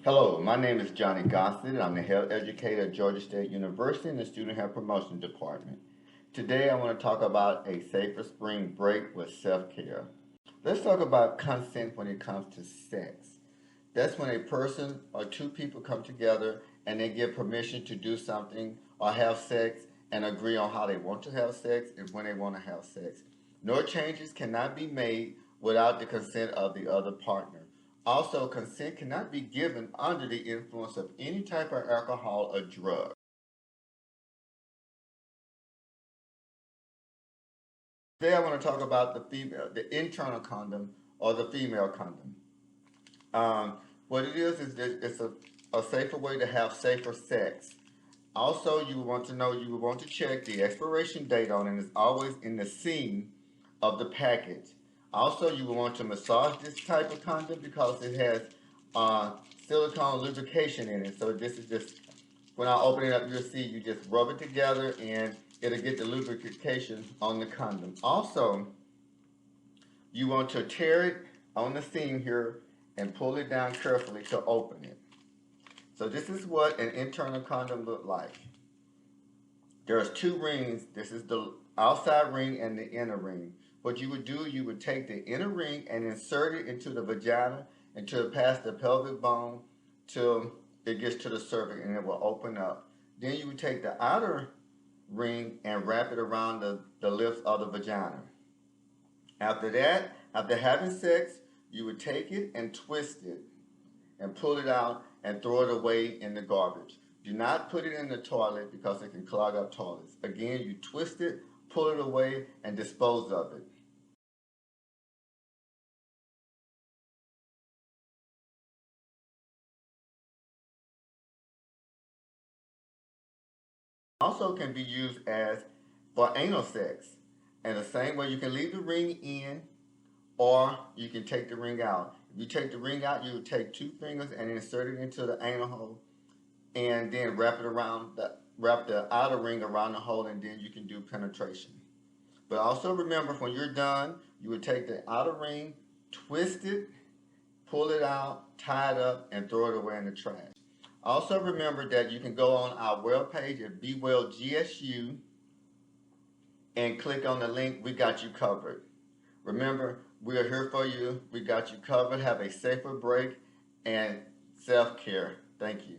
Hello, my name is Johnny Gossett. I'm the health educator at Georgia State University in the Student Health Promotion Department. Today I want to talk about a safer spring break with self-care. Let's talk about consent when it comes to sex. That's when a person or two people come together and they give permission to do something or have sex and agree on how they want to have sex and when they want to have sex. No changes cannot be made without the consent of the other partner. Also, consent cannot be given under the influence of any type of alcohol or drug. Today I want to talk about the internal condom or the female condom. What it is that it's a safer way to have safer sex. Also, you want to know, you would want to check the expiration date on it. It's always in the seam of the package. Also, you will want to massage this type of condom because it has silicone lubrication in it. So this is just, when I open it up, you'll see you just rub it together and it'll get the lubrication on the condom. Also, you want to tear it on the seam here and pull it down carefully to open it. So this is what an internal condom look like. There's two rings. This is the outside ring and the inner ring. What you would do, you would take the inner ring and insert it into the vagina until it past the pelvic bone till it gets to the cervix and it will open up. Then you would take the outer ring and wrap it around the lips of the vagina. After that, after having sex, you would take it and twist it and pull it out and throw it away in the garbage. Do not put it in the toilet because it can clog up toilets. Again, you twist it, pull it away, and dispose of it. Also can be used as for anal sex. And the same way you can leave the ring in or you can take the ring out. If you take the ring out, you would take two fingers and insert it into the anal hole and then wrap the outer ring around the hole and then you can do penetration. But also remember, when you're done, you would take the outer ring, twist it, pull it out, tie it up, and throw it away in the trash. Also remember that you can go on our webpage at BeWellGSU and click on the link. We got you covered. Remember, we are here for you. We got you covered. Have a safer break and self-care. Thank you.